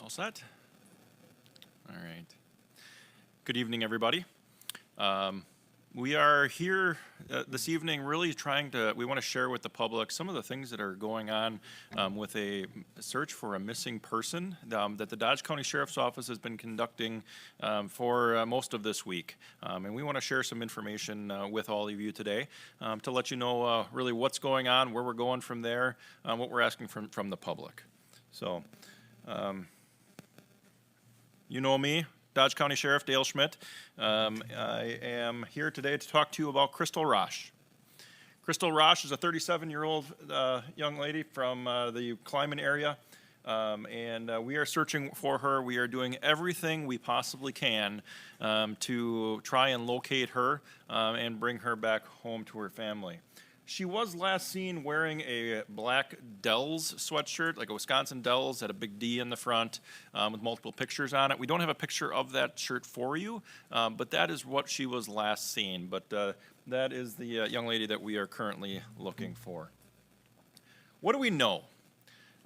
All set? All right. Good evening, everybody. We are here this evening really we want to share with the public some of the things that are going on with a search for a missing person that the Dodge County Sheriff's Office has been conducting for most of this week. And we want to share some information with all of you today to let you know really what's going on, where we're going from there, what we're asking from the public. So, you know me, Dodge County Sheriff Dale Schmidt. I am here today to talk to you about Crystal Rosh. Crystal Rosh is a 37-year-old young lady from the Kleiman area, and we are searching for her. We are doing everything we possibly can to try and locate her and bring her back home to her family. She was last seen wearing a black Dells sweatshirt, like a Wisconsin Dells, had a big D in the front with multiple pictures on it. We don't have a picture of that shirt for you, but that is what she was last seen. But that is the young lady that we are currently looking for. What do we know?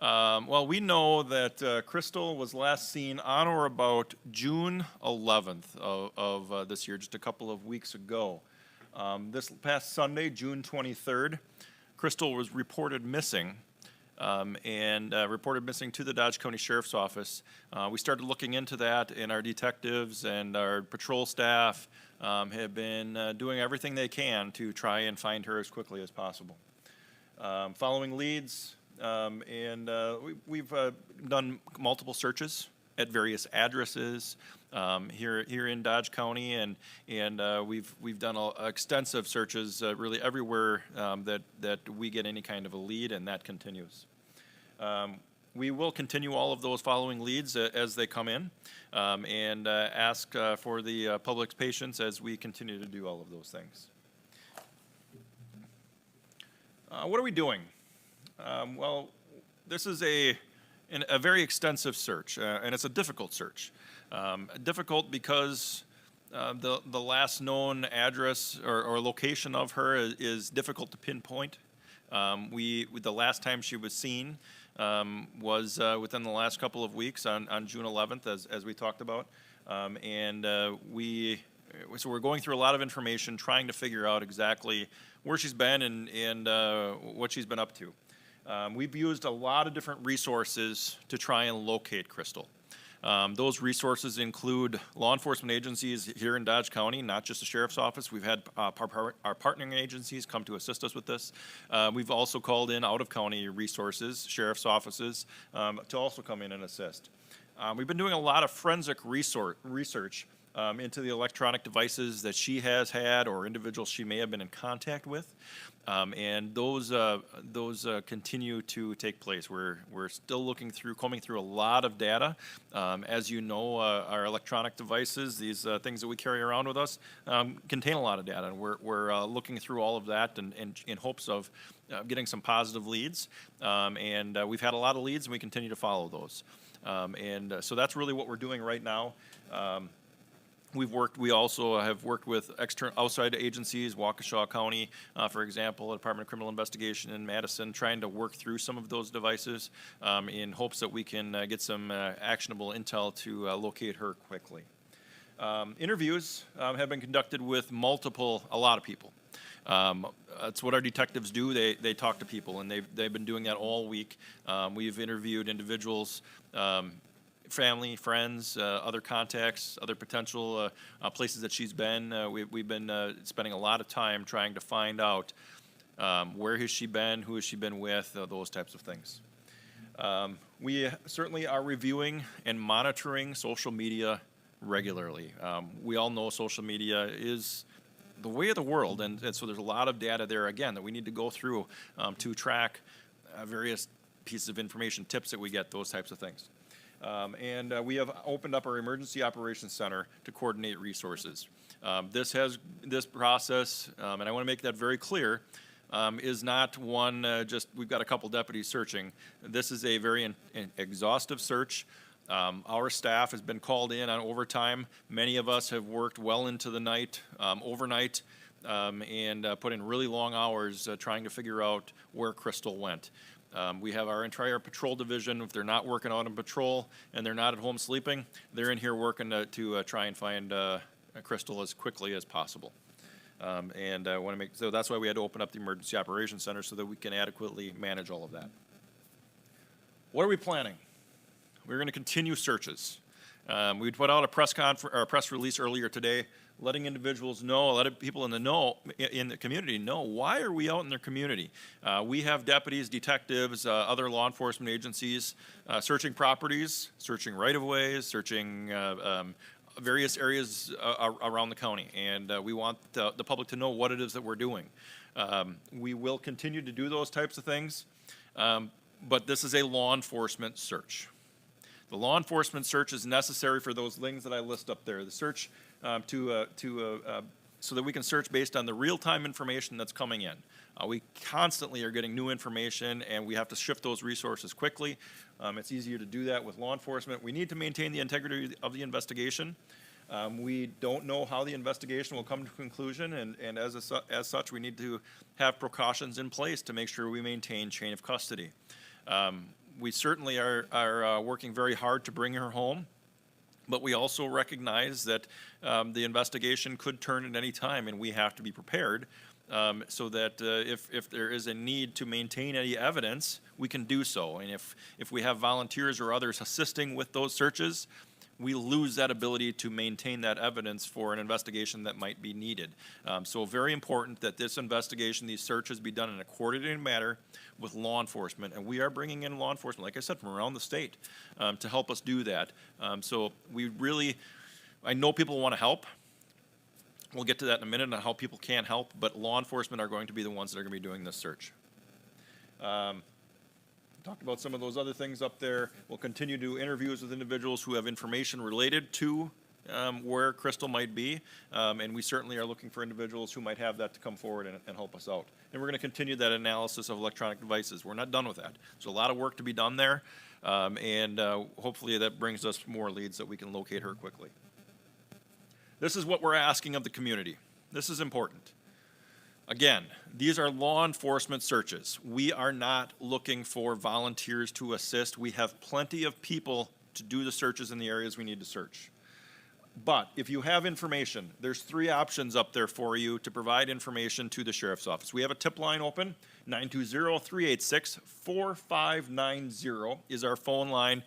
Well, we know that Crystal was last seen on or about June 11th of this year, just a couple of weeks ago. This past Sunday, June 23rd, Crystal was reported missing and reported missing to the Dodge County Sheriff's Office. We started looking into that, and our detectives and our patrol staff have been doing everything they can to try and find her as quickly as possible. Following leads, we've done multiple searches at various addresses here in Dodge County, and we've done extensive searches really everywhere that we get any kind of a lead, and that continues. We will continue all of those following leads as they come in, and ask for the public's patience as we continue to do all of those things. What are we doing? Well, this is a very extensive search, and it's a difficult search. Difficult because the last known address or location of her is difficult to pinpoint. The last time she was seen was within the last couple of weeks on June 11th, as we talked about, so we're going through a lot of information, trying to figure out exactly where she's been and what she's been up to. We've used a lot of different resources to try and locate Crystal. Those resources include law enforcement agencies here in Dodge County, not just the Sheriff's Office. We've had our partnering agencies come to assist us with this. We've also called in out-of-county resources, Sheriff's offices, to also come in and assist. We've been doing a lot of forensic research into the electronic devices that she has had or individuals she may have been in contact with. And those continue to take place. We're still combing through a lot of data. As you know, our electronic devices, these things that we carry around with us, contain a lot of data. And we're looking through all of that and in hopes of getting some positive leads. And we've had a lot of leads, and we continue to follow those. So that's really what we're doing right now. We also have worked with outside agencies, Waukesha County, for example, the Department of Criminal Investigation in Madison, trying to work through some of those devices in hopes that we can get some actionable intel to locate her quickly. Interviews have been conducted with a lot of people. That's what our detectives do. They talk to people, and they've been doing that all week. We've interviewed individuals, family, friends, other contacts, other potential places that she's been. We've been spending a lot of time trying to find out where has she been, who has she been with, those types of things. We certainly are reviewing and monitoring social media regularly. We all know social media is the way of the world, and so there's a lot of data there, again, that we need to go through to track various pieces of information, tips that we get, those types of things. We have opened up our Emergency Operations Center to coordinate resources. This process, and I want to make that very clear, is not one we've got a couple deputies searching. This is a very exhaustive search. Our staff has been called in on overtime. Many of us have worked well into the night, overnight, and put in really long hours trying to figure out where Crystal went. We have our entire patrol division. If they're not working out on patrol and they're not at home sleeping, they're in here working to try and find Crystal as quickly as possible. So that's why we had to open up the Emergency Operations Center so that we can adequately manage all of that. What are we planning? We're going to continue searches. We put out a press release earlier today, letting individuals know, letting people in the community know, why are we out in their community? We have deputies, detectives, other law enforcement agencies searching properties, searching right-of-ways, searching various areas around the county, and we want the public to know what it is that we're doing. We will continue to do those types of things, but this is a law enforcement search. The law enforcement search is necessary for those things that I list up there. The search so that we can search based on the real-time information that's coming in. We constantly are getting new information, and we have to shift those resources quickly. It's easier to do that with law enforcement. We need to maintain the integrity of the investigation. We don't know how the investigation will come to conclusion, and as such, we need to have precautions in place to make sure we maintain chain of custody. We certainly are working very hard to bring her home, but we also recognize that the investigation could turn at any time, and we have to be prepared so that if there is a need to maintain any evidence, we can do so. And if we have volunteers or others assisting with those searches, we lose that ability to maintain that evidence for an investigation that might be needed. So very important that this investigation, these searches, be done in a coordinated manner with law enforcement. And we are bringing in law enforcement, like I said, from around the state to help us do that. So I know people want to help. We'll get to that in a minute on how people can help, but law enforcement are going to be the ones that are going to be doing this search. Talked about some of those other things up there. We'll continue to do interviews with individuals who have information related to where Crystal might be, and we certainly are looking for individuals who might have that to come forward and help us out. And we're going to continue that analysis of electronic devices. We're not done with that. There's a lot of work to be done there, and hopefully that brings us more leads that we can locate her quickly. This is what we're asking of the community. This is important. Again, these are law enforcement searches. We are not looking for volunteers to assist. We have plenty of people to do the searches in the areas we need to search. But if you have information, there's 3 options up there for you to provide information to the Sheriff's Office. We have a tip line open. 920-386-4590 is our phone line.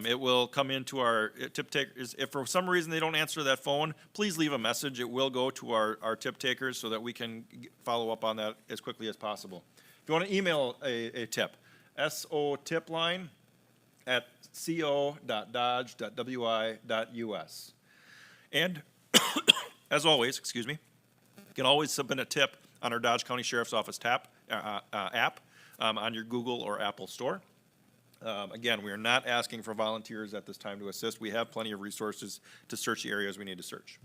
It will come into our tip takers. If for some reason they don't answer that phone, please leave a message. It will go to our tip takers so that we can follow up on that as quickly as possible. If you want to email a tip, sotipline@co.dodge.wi.us. And as always, you can always submit a tip on our Dodge County Sheriff's Office app on your Google or Apple store. Again, we are not asking for volunteers at this time to assist. We have plenty of resources to search the areas we need to search.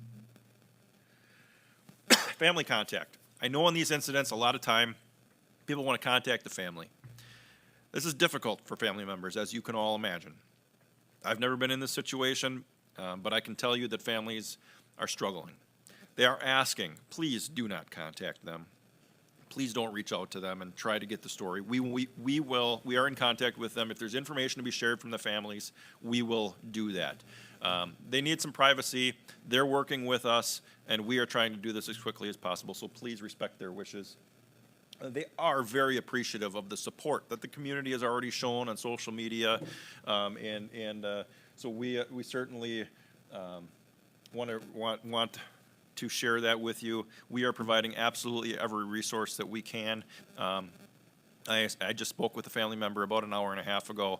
Family contact. I know in these incidents, a lot of time, people want to contact the family. This is difficult for family members, as you can all imagine. I've never been in this situation, but I can tell you that families are struggling. They are asking, please do not contact them. Please don't reach out to them and try to get the story. We are in contact with them. If there's information to be shared from the families, we will do that. They need some privacy. They're working with us, and we are trying to do this as quickly as possible, so please respect their wishes. They are very appreciative of the support that the community has already shown on social media, so we certainly want to share that with you. We are providing absolutely every resource that we can. I just spoke with a family member about an hour and a half ago,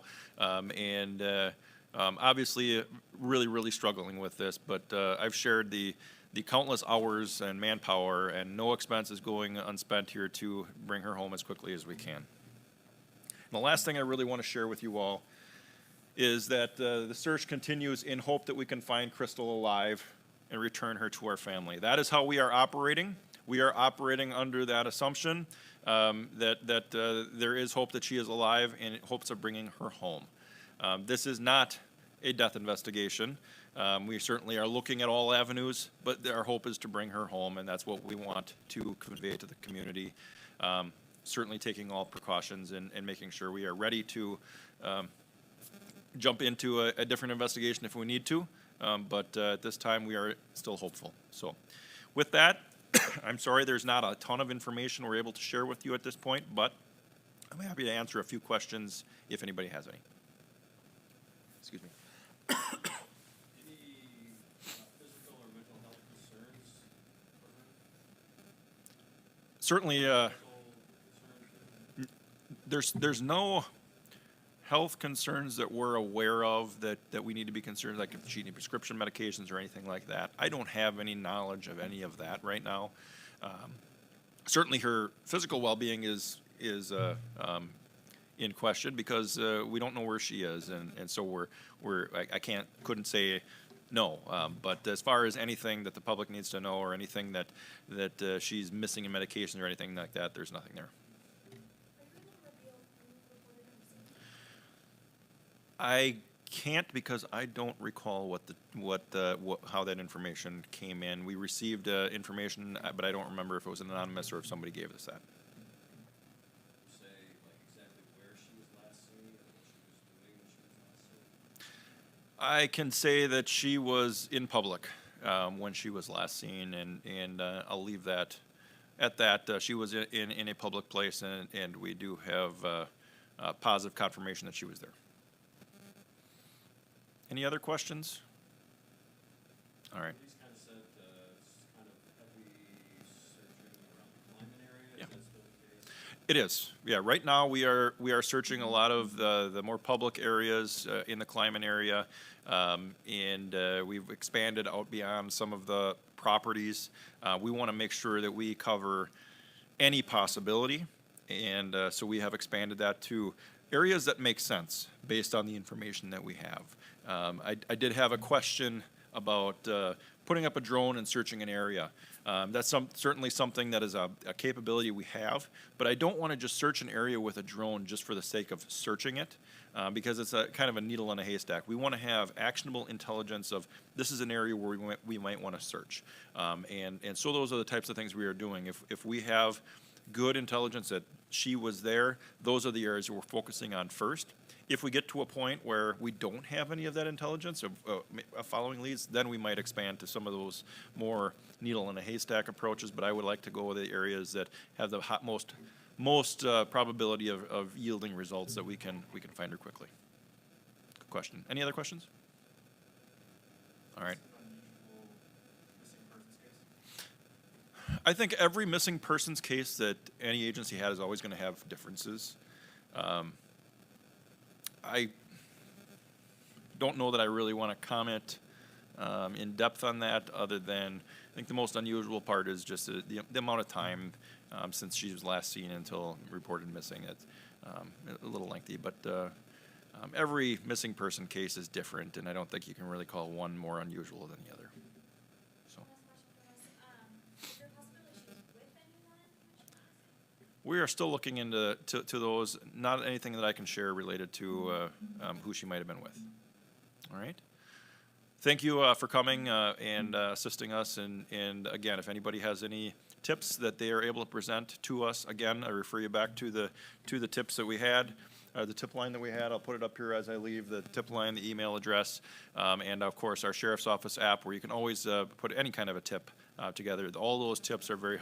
obviously really struggling with this, but I've shared the countless hours and manpower, and no expense is going unspent here to bring her home as quickly as we can. And the last thing I really want to share with you all is that the search continues in hope that we can find Crystal alive and return her to our family. That is how we are operating. We are operating under that assumption that there is hope that she is alive and hopes of bringing her home. This is not a death investigation. We certainly are looking at all avenues, but our hope is to bring her home, and that's what we want to convey to the community. certainly taking all precautions and making sure we are ready to jump into a different investigation if we need to. But at this time, we are still hopeful. So with that, I'm sorry there's not a ton of information we're able to share with you at this point, but I'm happy to answer a few questions if anybody has any. Excuse me. Any physical or mental health concerns for her? Certainly, Mental concerns? there's no health concerns that we're aware of that we need to be concerned, like if she needs prescription medications or anything like that. I don't have any knowledge of any of that right now. Certainly, her physical well-being is in question because we don't know where she is, and so I couldn't say no. But as far as anything that the public needs to know or anything that she's missing in medication or anything like that, there's nothing there. I can't because I don't recall how that information came in. We received information, but I don't remember if it was anonymous or if somebody gave us that. Say, like, exactly where she was last seen or what she was doing when she was last seen? I can say that she was in public when she was last seen, and I'll leave that at that. She was in a public place, and we do have positive confirmation that she was there. Any other questions? All right. Police kind of said it's kind of heavy searching around the Lyman area. Yeah. Is that still the case? It is. Yeah, right now we are searching a lot of the more public areas in the Kleiman area, and we've expanded out beyond some of the properties. We want to make sure that we cover any possibility, and so we have expanded that to areas that make sense based on the information that we have. I did have a question about putting up a drone and searching an area. That's certainly something that is a capability we have, but I don't want to just search an area with a drone just for the sake of searching it, because it's a kind of a needle in a haystack. We want to have actionable intelligence of this is an area where we might want to search, and so those are the types of things we are doing. If we have good intelligence that she was there, those are the areas we're focusing on first. If we get to a point where we don't have any of that intelligence of following leads, then we might expand to some of those more needle in a haystack approaches. But I would like to go with the areas that have the most probability of yielding results that we can find her quickly. Good question. Any other questions? All right. I think every missing persons case that any agency had is always going to have differences. I don't know that I really want to comment in depth on that, other than I think the most unusual part is just the amount of time since she was last seen until reported missing. It's a little lengthy, but every missing person case is different, and I don't think you can really call one more unusual than the other. So Is there a possibility she was with anyone when she was missing? we are still looking into those. Not anything that I can share related to who she might have been with. All right. Thank you for coming and assisting us. And again, if anybody has any tips that they are able to present to us, again, I refer you back to the tips that we had, the tip line that we had. I'll put it up here as I leave, the tip line, the email address, and of course our Sheriff's Office app, where you can always put any kind of a tip together. All those tips are very